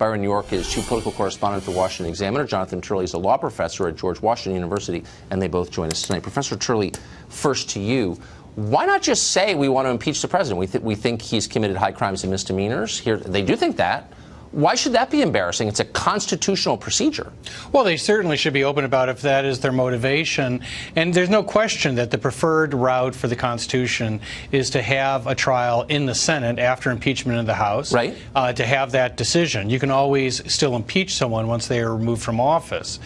Byron York is chief political correspondent at the Washington Examiner. Jonathan Turley is a law professor at George Washington University, and they both join us tonight. Professor Turley, first to you. Why not just say we want to impeach the president? We think he's committed high crimes and misdemeanors. Here, they do think that. Why should that be embarrassing? It's a constitutional procedure. Well, they certainly should be open about if that is their motivation. And there's no question that the preferred route for the Constitution is to have a trial in the Senate after impeachment in the House, right? To have that decision. You can always still impeach someone once they are removed from office.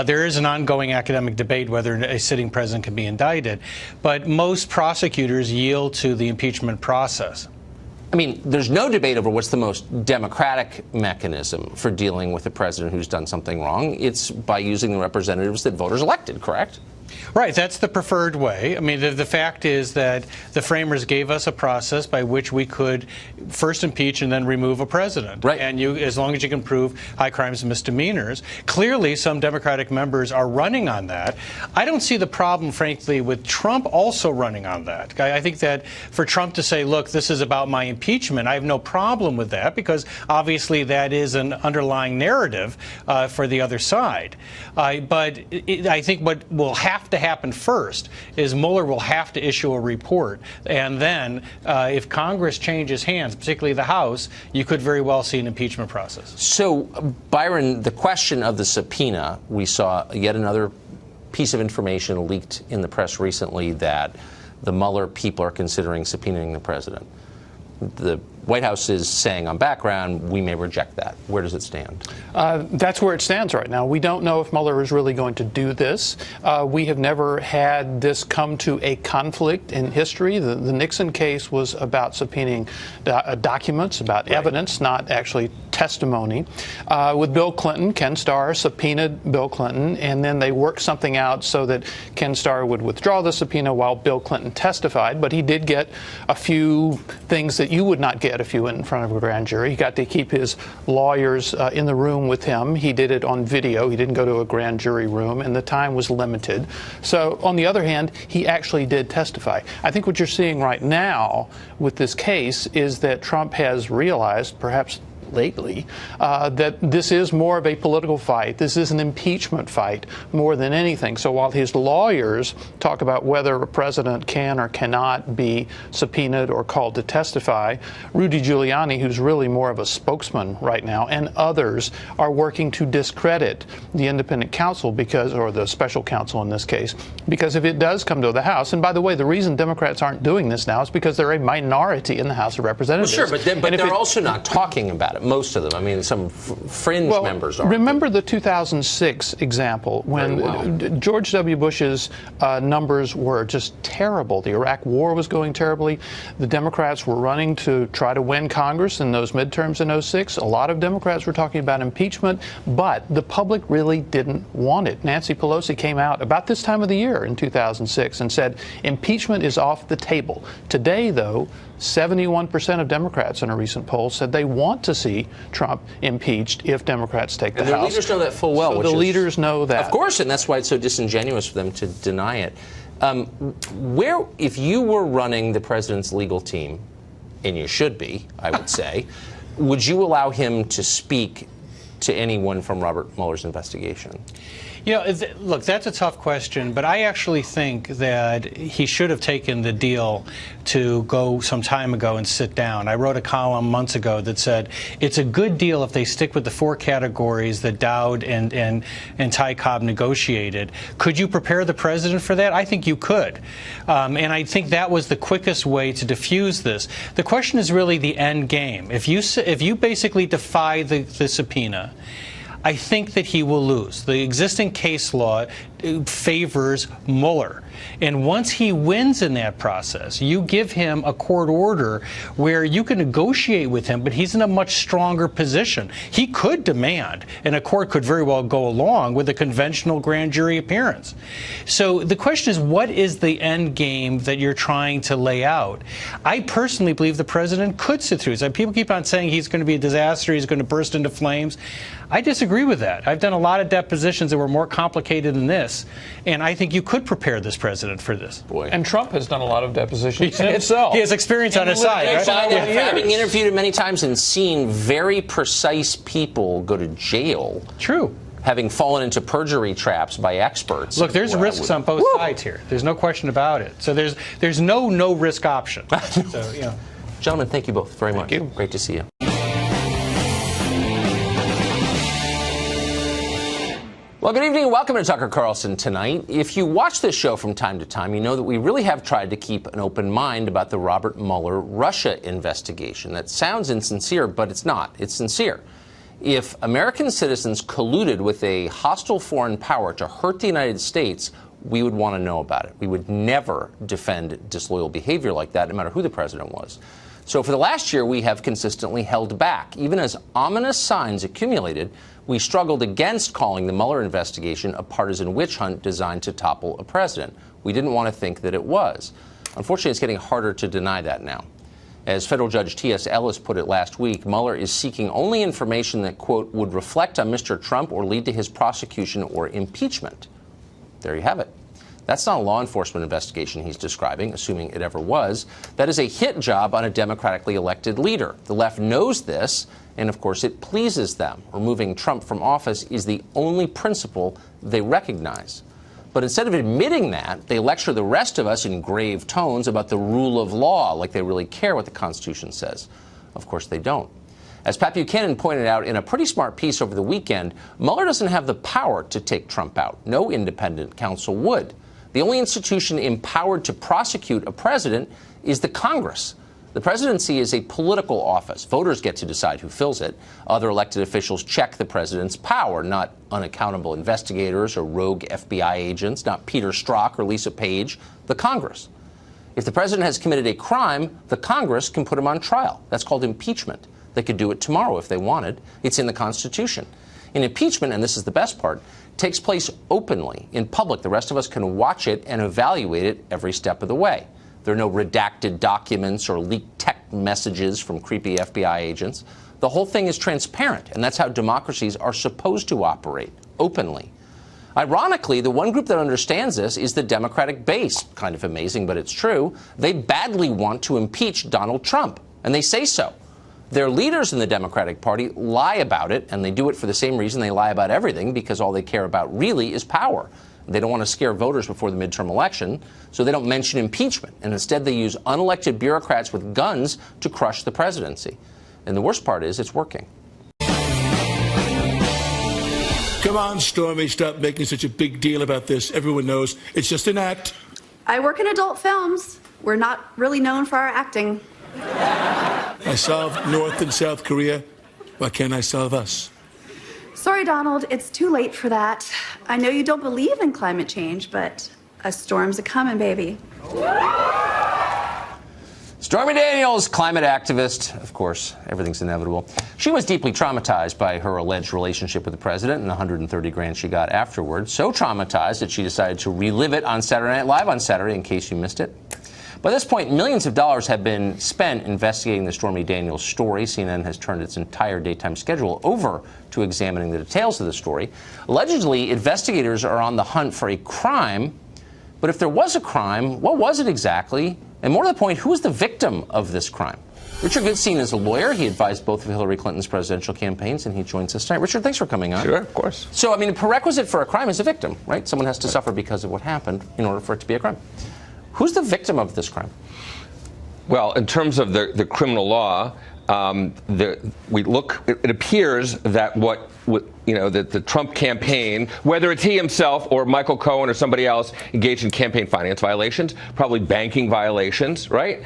There is an ongoing academic debate whether a sitting president can be indicted, but most prosecutors yield to the impeachment process. I mean, there's no debate over what's the most democratic mechanism for dealing with a president who's done something wrong. It's by using the representatives that voters elected, correct? Right, that's the preferred way. I mean, the fact is that the framers gave us a process by which we could first impeach and then remove a president. Right. And as long as you can prove high crimes and misdemeanors. Clearly, some Democratic members are running on that. I don't see the problem, frankly, with Trump also running on that. I think that for Trump to say, look, this is about my impeachment, I have no problem with that, because obviously that is an underlying narrative for the other side. But I think what will have to happen first is Mueller will have to issue a report, and then if Congress changes hands, particularly the House, you could very well see an impeachment process. So, Byron, the question of the subpoena, we saw yet another piece of information leaked in the press recently that the Mueller people are considering subpoenaing the president. The White House is saying on background, we may reject that. Where does it stand? That's where it stands right now. We don't know if Mueller is really going to do this. We have never had this come to a conflict in history. The Nixon case was about subpoenaing documents, about evidence, not actually testimony. With Bill Clinton, Ken Starr subpoenaed Bill Clinton, and then they worked something out so that Ken Starr would withdraw the subpoena while Bill Clinton testified. But he did get a few things that you would not get if you went in front of a grand jury. He got to keep his lawyers in the room with him. He did it on video. He didn't go to a grand jury room, and the time was limited. So, on the other hand, he actually did testify. I think what you're seeing right now with this case is that Trump has realized, perhaps lately, that this is more of a political fight. This is an impeachment fight more than anything. So while his lawyers talk about whether a president can or cannot be subpoenaed or called to testify, Rudy Giuliani, who's really more of a spokesman right now, and others are working to discredit the independent counsel or the special counsel in this case, because if it does come to the House, and by the way, the reason Democrats aren't doing this now is because they're a minority in the House of Representatives. Well, sure, but they're also not talking about it. Most of them. I mean, some fringe members are. Remember the 2006 example when George W. Bush's numbers were just terrible. The Iraq War was going terribly. The Democrats were running to try to win Congress in those midterms in 2006. A lot of Democrats were talking about impeachment, but the public really didn't want it. Nancy Pelosi came out about this time of the year in 2006 and said impeachment is off the table. Today, though, 71% of Democrats in a recent poll said they want to see Trump impeached if Democrats take the House. And the leaders know that full well. So the leaders know that. Of course, and that's why it's so disingenuous for them to deny it. If you were running the president's legal team, and you should be, I would say, would you allow him to speak to anyone from Robert Mueller's investigation? You know, look, that's a tough question, but I actually think that he should have taken the deal to go some time ago and sit down. I wrote a column months ago that said it's a good deal if they stick with the 4 categories that Dowd and Ty Cobb negotiated. Could you prepare the president for that? I think you could. And I think that was the quickest way to diffuse this. The question is really the end game. If you basically defy the subpoena, I think that he will lose. The existing case law favors Mueller. And once he wins in that process, you give him a court order where you can negotiate with him, but he's in a much stronger position. He could demand, and a court could very well go along with a conventional grand jury appearance. So the question is, what is the end game that you're trying to lay out? I personally believe the president could sit through this. People keep on saying he's going to be a disaster, he's going to burst into flames. I disagree with that. I've done a lot of depositions that were more complicated than this. this. And I think you could prepare this president for this. Boy. And Trump has done a lot of depositions himself. He has experience on his side, right? Having interviewed him many times and seen very precise people go to jail. True. Having fallen into perjury traps by experts. Look, there's risks on both sides here. There's no question about it. So there's no risk option. So, you know. Gentlemen, thank you both very much. Thank you. Great to see you. Well, good evening and welcome to Tucker Carlson Tonight. If you watch this show from time to time, you know that we really have tried to keep an open mind about the Robert Mueller Russia investigation. That sounds insincere, but it's not. It's sincere. If American citizens colluded with a hostile foreign power to hurt the United States, we would want to know about it. We would never defend disloyal behavior like that, no matter who the president was. So for the last year, we have consistently held back. Even as ominous signs accumulated, we struggled against calling the Mueller investigation a partisan witch hunt designed to topple a president. We didn't want to think that it was. Unfortunately, it's getting harder to deny that now. As federal judge T.S. Ellis put it last week, Mueller is seeking only information that, quote, would reflect on Mr. Trump or lead to his prosecution or impeachment. There you have it. That's not a law enforcement investigation he's describing, assuming it ever was. That is a hit job on a democratically elected leader. The left knows this, and of course it pleases them. Removing Trump from office is the only principle they recognize. But instead of admitting that, they lecture the rest of us in grave tones about the rule of law, like they really care what the Constitution says. Of course they don't. As Pat Buchanan pointed out in a pretty smart piece over the weekend, Mueller doesn't have the power to take Trump out. No independent counsel would. The only institution empowered to prosecute a president is the Congress. The presidency is a political office. Voters get to decide who fills it. Other elected officials check the president's power, not unaccountable investigators or rogue FBI agents, not Peter Strzok or Lisa Page, the Congress. If the president has committed a crime, the Congress can put him on trial. That's called impeachment. They could do it tomorrow if they wanted. It's in the Constitution. An impeachment, and this is the best part, takes place openly, in public. The rest of us can watch it and evaluate it every step of the way. There are no redacted documents or leaked text messages from creepy FBI agents. The whole thing is transparent, and that's how democracies are supposed to operate, openly. Ironically, the one group that understands this is the Democratic base. Kind of amazing, but it's true. They badly want to impeach Donald Trump, and they say so. Their leaders in the Democratic Party lie about it, and they do it for the same reason they lie about everything, because all they care about really is power. They don't want to scare voters before the midterm election, so they don't mention impeachment. And instead, they use unelected bureaucrats with guns to crush the presidency. And the worst part is, it's working. Come on, Stormy, stop making such a big deal about this. Everyone knows it's just an act. I work in adult films. We're not really known for our acting. I solved North and South Korea. Why can't I solve us? Sorry, Donald, it's too late for that. I know you don't believe in climate change, but a storm's a-coming, baby. Stormy Daniels, climate activist. Of course, everything's inevitable. She was deeply traumatized by her alleged relationship with the president and the $130,000 she got afterwards. So traumatized that she decided to relive it on Saturday Night Live on Saturday, in case you missed it. By this point, millions of dollars have been spent investigating the Stormy Daniels story. CNN has turned its entire daytime schedule over to examining the details of the story. Allegedly, investigators are on the hunt for a crime. But if there was a crime, what was it exactly? And more to the point, who was the victim of this crime? Richard Goodstein is a lawyer. He advised both of Hillary Clinton's presidential campaigns, and he joins us tonight. Richard, thanks for coming on. Sure, of course. So, I mean, a prerequisite for a crime is a victim, right? Someone has to suffer because of what happened in order for it to be a crime. Who's the victim of this crime? Well, in terms of the criminal law, it appears that that the Trump campaign, whether it's he himself or Michael Cohen or somebody else, engaged in campaign finance violations, probably banking violations, right?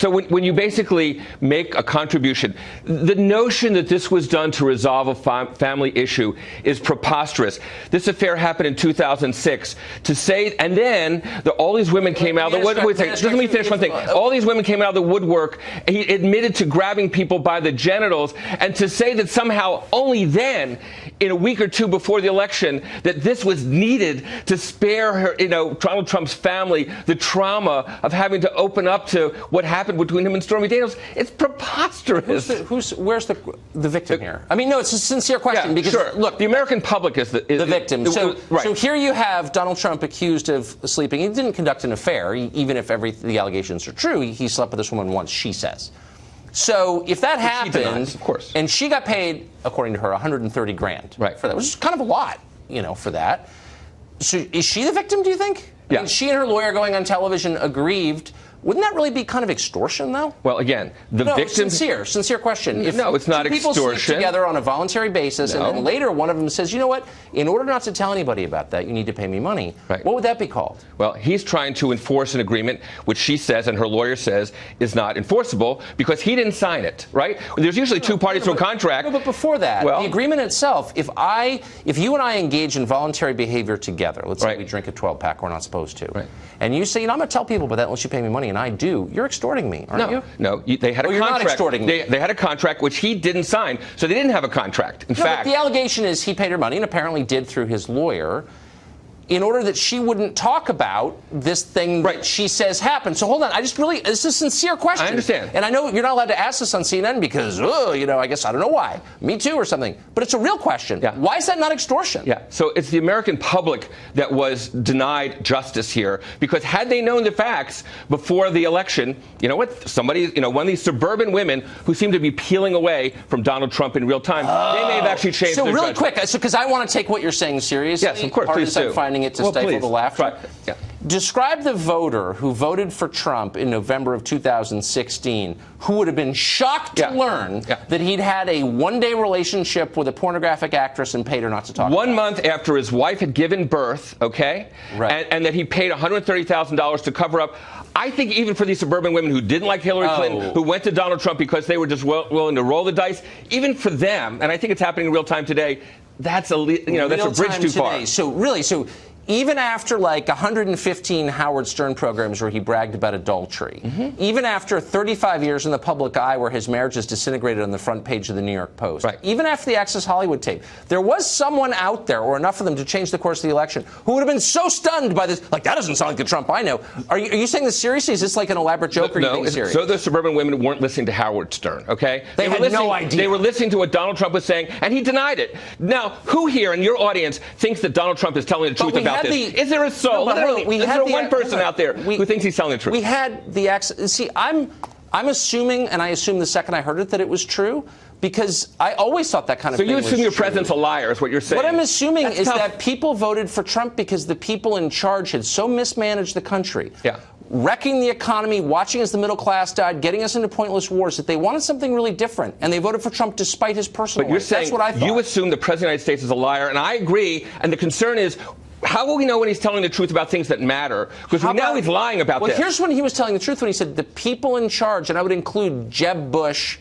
So when you basically make a contribution, the notion that this was done to resolve a family issue is preposterous. This affair happened in 2006. To say, and then all these women came out. Let me finish one thing. All these women came out of the woodwork. He admitted to grabbing people by the genitals, and to say that somehow only then in a week or two before the election that this was needed to spare her, Donald Trump's family the trauma of having to open up to what happened between him and Stormy Daniels. It's preposterous. Where's the victim here? I mean, no, it's a sincere question because look, the American public is the victim. So here you have Donald Trump accused of sleeping. He didn't conduct an affair, even if the allegations are true. He slept with this woman once, she says. So if that happened, denies, of course, and she got paid, according to her, $130 grand for that, which is kind of a lot, for that. So is she the victim, do you think? Yeah. I mean, she and her lawyer going on television aggrieved. Wouldn't that really be kind of extortion, though? Well, again, the victim... Sincere question. If no, it's not two people extortion. sleep together on a voluntary basis, and then later one of them says, you know what, in order not to tell anybody about that, you need to pay me money. Right. What would that be called? Well, he's trying to enforce an agreement, which she says and her lawyer says is not enforceable because he didn't sign it, right? There's usually two parties to a contract. No, but before that, the agreement itself, if you and I engage in voluntary behavior together, let's say we drink a 12-pack, we're not supposed to, and you say, I'm going to tell people about that unless you pay me money, and I do, you're extorting me, aren't you? No, they had a contract. You're not extorting me. They had a contract which he didn't sign, so they didn't have a contract. In fact, but the allegation is he paid her money and apparently did through his lawyer in order that she wouldn't talk about this thing that she says happened. So hold on, it's a sincere question. I understand. And I know you're not allowed to ask this on CNN because, I guess I don't know why. Me too or something. But it's a real question. Yeah. Why is that not extortion? Yeah, so it's the American public that was denied justice here because had they known the facts before the election, you know what, somebody, one of these suburban women who seem to be peeling away from Donald Trump in real time, they may have actually changed their really judgment. quick, because I want to take what you're saying seriously. Yes, of course, please do. Finding it to stifle the laughter. Right. Yeah. Describe the voter who voted for Trump in November of 2016 who would have been shocked to learn that he'd had a one-day relationship with a pornographic actress and paid her not to talk about it. 1 month after his wife had given birth, and that he paid $130,000 to cover up. I think even for these suburban women who didn't like Hillary Clinton, who went to Donald Trump because they were just willing to roll the dice, even for them, and I think it's happening in real time today, that's a bridge too far. So even after like 115 Howard Stern programs where he bragged about adultery, even after 35 years in the public eye where his marriage is disintegrated on the front page of the New York Post, even after the Access Hollywood tape, there was someone out there, or enough of them to change the course of the election, who would have been so stunned by this, like, that doesn't sound like the Trump I know. Are you saying this seriously? Is this like an elaborate joke, or are you being serious? So the suburban women weren't listening to Howard Stern, okay? They had no idea. They were listening to what Donald Trump was saying, and he denied it. Now, who here in your audience thinks that Donald Trump is telling the truth about this? Is there a soul? Is there one person out there who thinks he's telling the truth? We had the access. See, I'm assuming, and I assumed the second I heard it, that it was true, because I always thought that kind of thing was true. So you assume your president's a liar, is what you're saying. What I'm assuming is that people voted for Trump because the people in charge had so mismanaged the country. Wrecking the economy, watching as the middle class died, getting us into pointless wars, that they wanted something really different, and they voted for Trump despite his personal life. That's what I thought. You assume the President of the United States is a liar, and I agree, and the concern is, how will we know when he's telling the truth about things that matter? Because we know he's lying about this. Well, here's when he was telling the truth, when he said the people in charge, and I would include Jeb Bush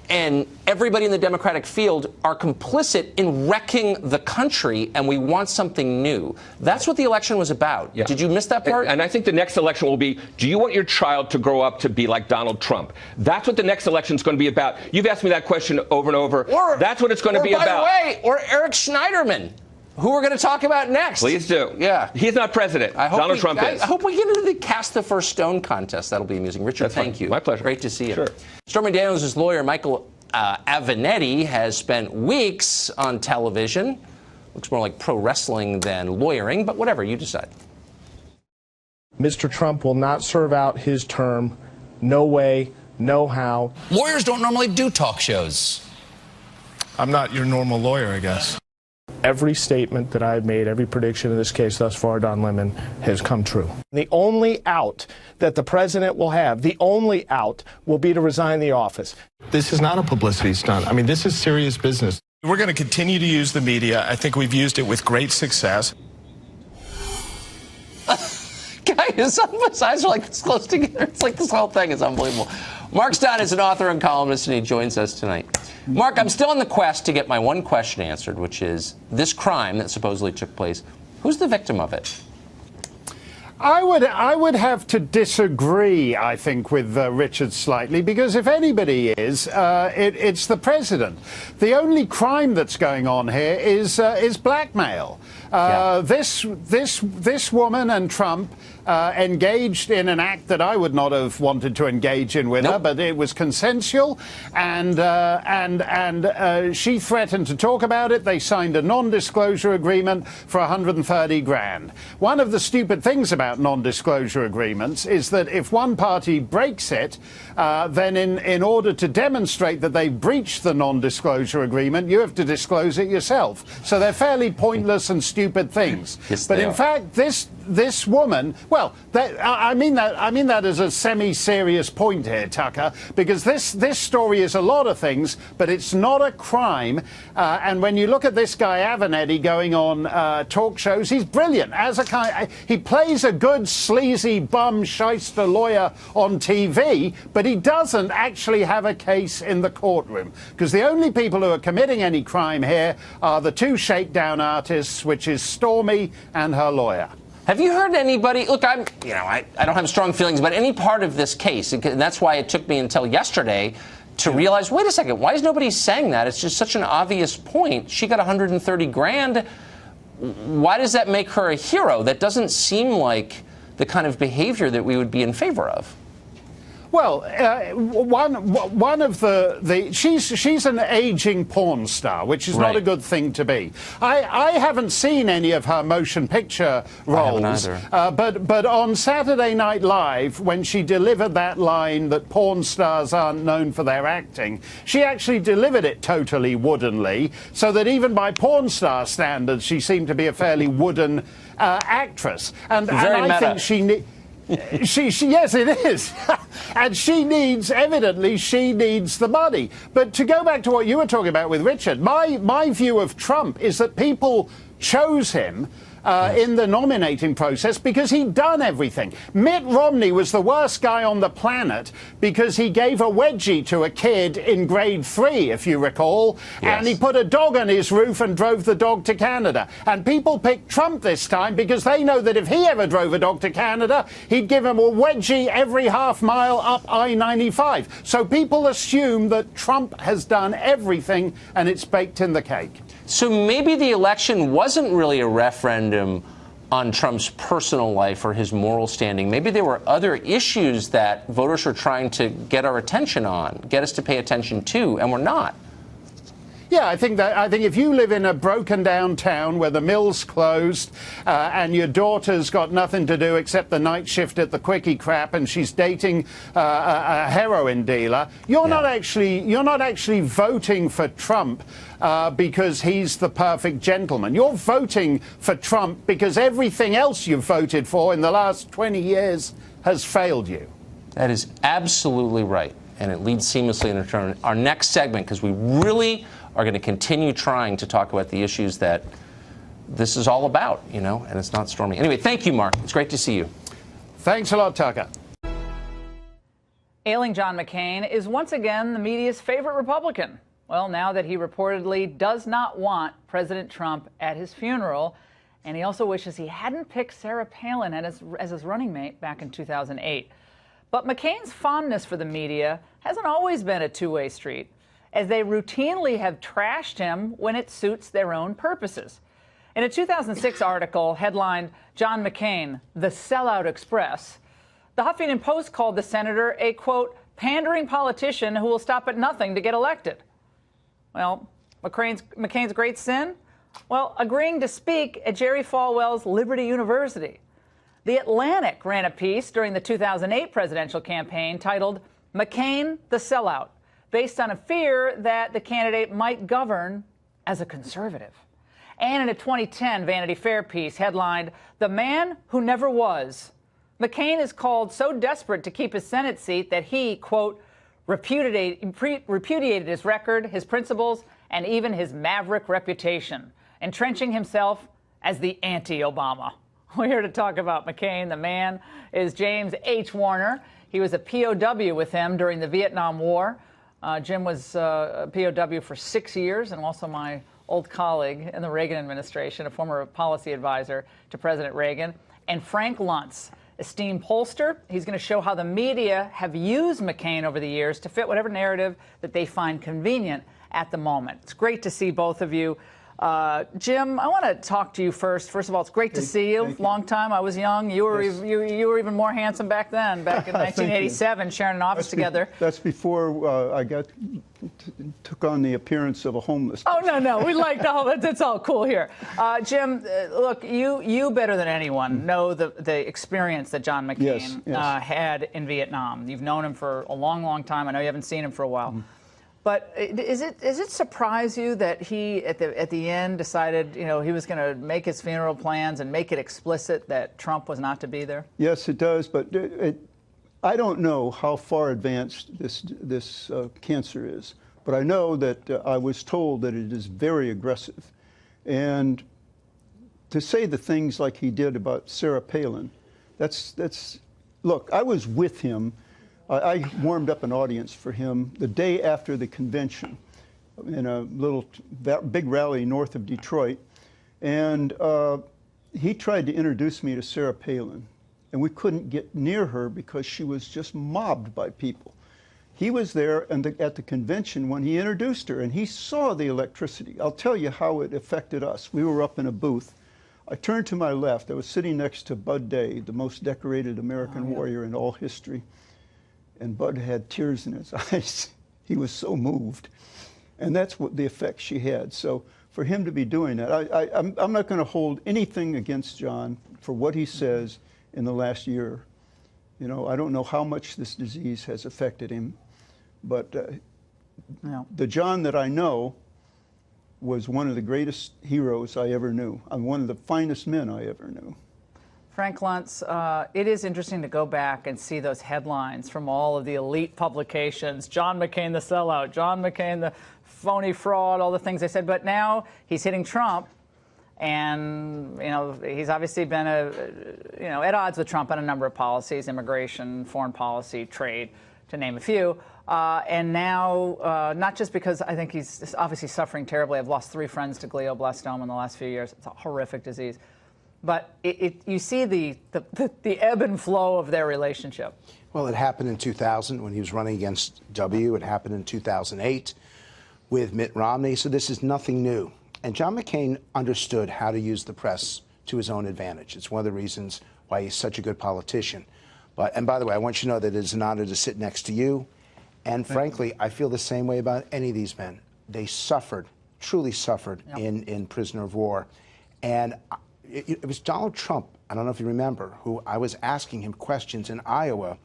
and everybody in the Democratic field, are complicit in wrecking the country, and we want something new. That's what the election was about. Did you miss that part? And I think the next election will be, do you want your child to grow up to be like Donald Trump? That's what the next election is going to be about. You've asked me that question over and over. That's what it's going to be about. By the way, or Eric Schneiderman, who we're going to talk about next. Please do. Yeah. He's not president. Donald Trump is. I hope we get into the Cast the First Stone contest. That'll be amusing. Richard, thank you. My pleasure. Great to see you. Sure. Stormy Daniels' lawyer, Michael Avenatti, has spent weeks on television. Looks more like pro wrestling than lawyering, but whatever, you decide. Mr. Trump will not serve out his term. No way, no how. Lawyers don't normally do talk shows. I'm not your normal lawyer, I guess. Every statement that I've made, every prediction in this case thus far, Don Lemon, has come true. The only out that the president will have, the only out, will be to resign the office. This is not a publicity stunt. I mean, this is serious business. We're going to continue to use the media. I think we've used it with great success. Guys, his eyes are like this close together. It's like this whole thing is unbelievable. Mark Stein is an author and columnist, and he joins us tonight. Mark, I'm still on the quest to get my one question answered, which is this crime that supposedly took place, who's the victim of it? I would have to disagree, I think, with Richard slightly, because if anybody is, it's the president. The only crime that's going on here is blackmail. This woman and Trump engaged in an act that I would not have wanted to engage in with her, but it was consensual, and she threatened to talk about it. They signed a non-disclosure agreement for 130 grand. One of the stupid things about non-disclosure agreements is that if one party breaks it, then in order to demonstrate that they breached the non-disclosure agreement, you have to disclose it yourself. So they're fairly pointless and stupid things. Yes, but they in are. fact, this woman, well, I mean that as a semi-serious point here, Tucker, because this story is a lot of things, but it's not a crime. And when you look at this guy Avenatti going on talk shows, he's brilliant. He plays a good sleazy bum shyster lawyer on TV, but he doesn't actually have a case in the courtroom, because the only people who are committing any crime here are the two shakedown artists, which is Stormy and her lawyer. Have you heard anybody? Look, I don't have strong feelings about any part of this case, and that's why it took me until yesterday to realize, wait a second, why is nobody saying that? It's just such an obvious point. She got 130 grand. Why does that make her a hero? That doesn't seem like the kind of behavior that we would be in favor of. Well, one of she's an aging porn star, which is not a good thing to be. I haven't seen any of her motion picture roles, I haven't either. But on Saturday Night Live, when she delivered that line that porn stars aren't known for their acting, she actually delivered it totally woodenly, so that even by porn star standards, she seemed to be a fairly wooden actress. And I think she yes, it is. And evidently she needs the money. But to go back to what you were talking about with Richard, my view of Trump is that people chose him in the nominating process because he'd done everything. Mitt Romney was the worst guy on the planet because he gave a wedgie to a kid in grade 3, if you recall, and he put a dog on his roof and drove the dog to Canada. And people picked Trump this time because they know that if he ever drove a dog to Canada, he'd give him a wedgie every half mile up I-95. So people assume that Trump has done everything and it's baked in the cake. So maybe the election wasn't really a referendum on Trump's personal life or his moral standing. Maybe there were other issues that voters are trying to get our attention on, get us to pay attention to, and we're not. Yeah, I think if you live in a broken down town where the mill's closed and your daughter's got nothing to do except the night shift at the quickie crap and she's dating a heroin dealer, you're not actually voting for Trump because he's the perfect gentleman. You're voting for Trump because everything else you've voted for in the last 20 years has failed you. That is absolutely right. And it leads seamlessly into our next segment, because we really are going to continue trying to talk about the issues that this is all about, and it's not Stormy. Anyway, thank you, Mark. It's great to see you. Thanks a lot, Tucker. Ailing John McCain is once again the media's favorite Republican. Well, now that he reportedly does not want President Trump at his funeral, and he also wishes he hadn't picked Sarah Palin as his running mate back in 2008. But McCain's fondness for the media hasn't always been a two-way street, as they routinely have trashed him when it suits their own purposes. In a 2006 article headlined, "John McCain, the Sellout Express," the Huffington Post called the senator a, quote, pandering politician who will stop at nothing to get elected. Well, McCain's great sin? Well, agreeing to speak at Jerry Falwell's Liberty University. The Atlantic ran a piece during the 2008 presidential campaign titled, "McCain, the Sellout," based on a fear that the candidate might govern as a conservative. And in a 2010 Vanity Fair piece headlined, "The Man Who Never Was," McCain is called so desperate to keep his Senate seat that he, quote, repudiated his record, his principles, and even his maverick reputation, entrenching himself as the anti-Obama. We're here to talk about McCain. The man is James H. Warner. He was a POW with him during the Vietnam War. Jim was a POW for 6 years and also my old colleague in the Reagan administration, a former policy advisor to President Reagan. and Frank Luntz, esteemed pollster. He's going to show how the media have used McCain over the years to fit whatever narrative that they find convenient at the moment. It's great to see both of you. Jim, I want to talk to you first. First of all, it's great to see you. Long time. I was young. You were you were even more handsome back then, back in 1987, sharing an office together. That's before I took on the appearance of a homeless person. Oh, no. We like all that. That's all cool here. Jim, look, you better than anyone know the experience that John McCain had in Vietnam. You've known him for a long, long time. I know you haven't seen him for a while. But does it surprise you that he, at the end, decided, he was going to make his funeral plans and make it explicit that Trump was not to be there? Yes, it does. But I don't know how far advanced this cancer is. But I know that I was told that it is very aggressive. And to say the things like he did about Sarah Palin, look, I was with him. I warmed up an audience for him the day after the convention in a little big rally north of Detroit. And he tried to introduce me to Sarah Palin. And we couldn't get near her because she was just mobbed by people. He was there at the convention when he introduced her, and he saw the electricity. I'll tell you how it affected us. We were up in a booth. I turned to my left. I was sitting next to Bud Day, the most decorated American warrior in all history. And Bud had tears in his eyes. He was so moved. And that's what the effect she had. So for him to be doing that, I'm not going to hold anything against John for what he says in the last year. I don't know how much this disease has affected him, but the John that I know was one of the greatest heroes I ever knew. I'm one of the finest men I ever knew. Frank Luntz, it is interesting to go back and see those headlines from all of the elite publications. John McCain the sellout, John McCain the phony fraud, all the things they said. But now he's hitting Trump, and he's obviously been at odds with Trump on a number of policies: immigration, foreign policy, trade, to name a few. And now, not just because I think he's obviously suffering terribly. I've lost 3 friends to glioblastoma in the last few years. It's a horrific disease. But you see the ebb and flow of their relationship. Well, it happened in 2000 when he was running against W. It happened in 2008 with Mitt Romney. So this is nothing new. And John McCain understood how to use the press to his own advantage. It's one of the reasons why he's such a good politician. And by the way, I want you to know that it is an honor to sit next to you. And frankly, I feel the same way about any of these men. They suffered, truly suffered in prisoner of war. And it was Donald Trump, I don't know if you remember, who I was asking him questions in Iowa.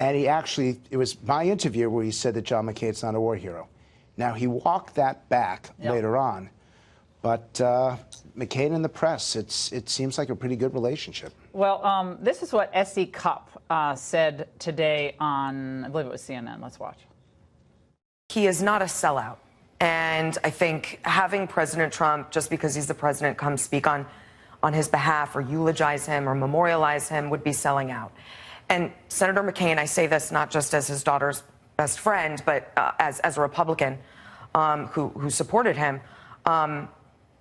And it was my interview where he said that John McCain's not a war hero. Now, he walked that back later on. But McCain and the press, it seems like a pretty good relationship. Well, this is what S.E. Cupp said today on, I believe it was CNN. Let's watch. He is not a sellout. And I think having President Trump, just because he's the president, come speak on his behalf or eulogize him or memorialize him would be selling out. And Senator McCain, I say this not just as his daughter's best friend, but as a Republican who supported him,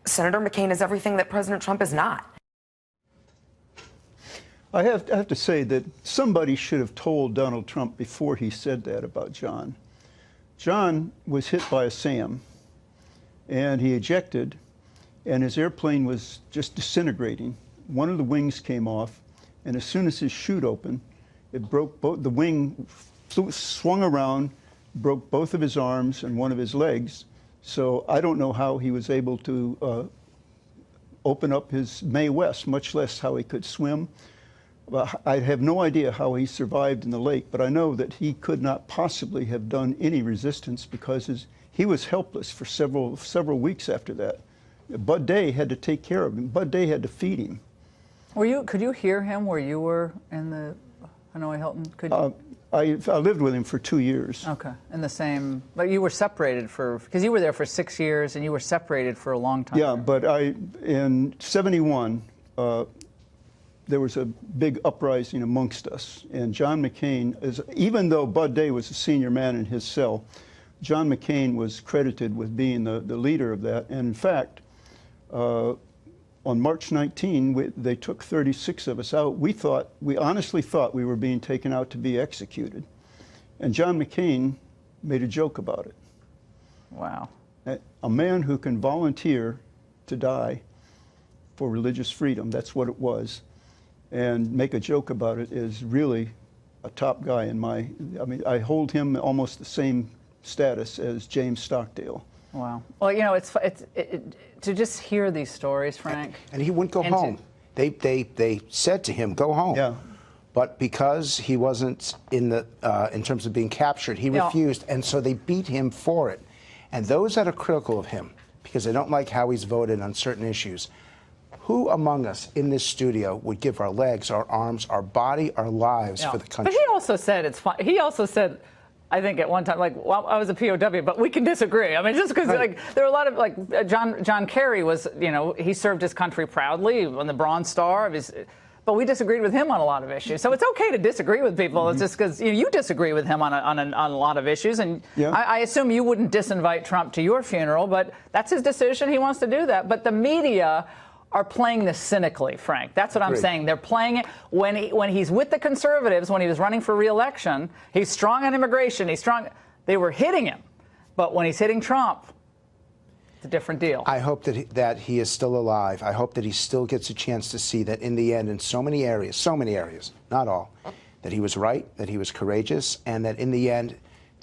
Senator McCain is everything that President Trump is not. I have to say that somebody should have told Donald Trump before he said that about John. John was hit by a SAM, and he ejected, and his airplane was just disintegrating. One of the wings came off, and as soon as his chute opened, it broke the wing swung around, broke both of his arms and one of his legs. So I don't know how he was able to open up his Mae West, much less how he could swim. I have no idea how he survived in the lake, but I know that he could not possibly have done any resistance because he was helpless for several weeks after that. Bud Day had to take care of him. Bud Day had to feed him. Could you hear him where you were in the Hanoi Hilton? Could you? I lived with him for 2 years. Okay, in the same, but you were separated because you were there for 6 years and you were separated for a long time. Yeah, but in '71, there was a big uprising amongst us, and John McCain, even though Bud Day was a senior man in his cell, John McCain was credited with being the leader of that. And in fact, on March 19, they took 36 of us out. We honestly thought we were being taken out to be executed. And John McCain made a joke about it. Wow. A man who can volunteer to die for religious freedom, that's what it was, and make a joke about it is really a top guy in my, I mean, I hold him almost the same status as James Stockdale. Wow. Well, you know, to just hear these stories, Frank. And he wouldn't go home. They said to him, go home. Yeah. But because he wasn't in terms of being captured, he refused, and so they beat him for it. And those that are critical of him, because they don't like how he's voted on certain issues, who among us in this studio would give our legs, our arms, our body, our lives for the country? But he also said it's fine. He also said, I think at one time, like, well, I was a POW, but we can disagree. I mean, just because like there are a lot of like John Kerry was, you know, he served his country proudly on the Bronze Star of his. But we disagreed with him on a lot of issues. So it's okay to disagree with people. It's just because you disagree with him on a lot of issues. And I assume you wouldn't disinvite Trump to your funeral, but that's his decision. He wants to do that. But the media are playing this cynically, Frank. That's what I'm saying. They're playing it when he's with the conservatives, when he was running for re-election. He's strong on immigration. He's strong. They were hitting him. But when he's hitting Trump, it's a different deal. I hope that he is still alive. I hope that he still gets a chance to see that in the end, in so many areas, not all, that he was right, that he was courageous, and that in the end,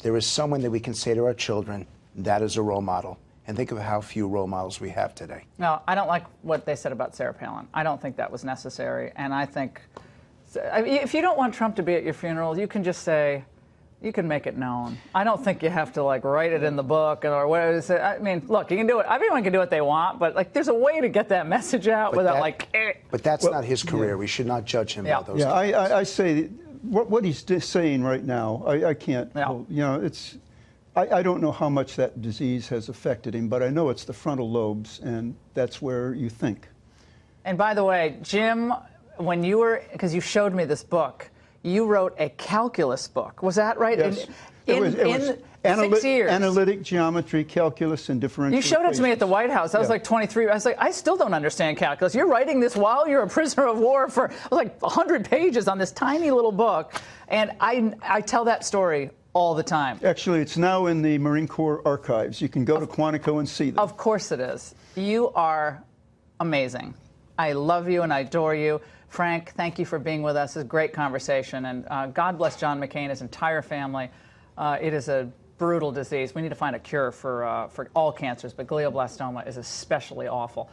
there is someone that we can say to our children, that is a role model. And think of how few role models we have today. No, I don't like what they said about Sarah Palin. I don't think that was necessary. And I think if you don't want Trump to be at your funeral, you can just say, you can make it known. I don't think you have to like write it in the book or whatever. I mean, look, you can do it. Everyone can do what they want, but like, there's a way to get that message out without But that's not his career. We should not judge him by those. Yeah, I say what he's saying right now. I can't. You know, it's. I don't know how much that disease has affected him, but I know it's the frontal lobes, and that's where you think. And by the way, Jim, when you were, because you showed me this book, you wrote a calculus book. Was that right? Yes. In 6 years. Analytic geometry, calculus, and differential. You showed it to me at the White House. I was like 23. I was like, I still don't understand calculus. You're writing this while you're a prisoner of war for like 100 pages on this tiny little book. And I tell that story all the time. Actually, it's now in the Marine Corps archives. You can go to Quantico and see them. Of course it is. You are amazing. I love you and I adore you. Frank, thank you for being with us. It's a great conversation. And God bless John McCain, his entire family. It is a brutal disease. We need to find a cure for all cancers, but glioblastoma is especially awful.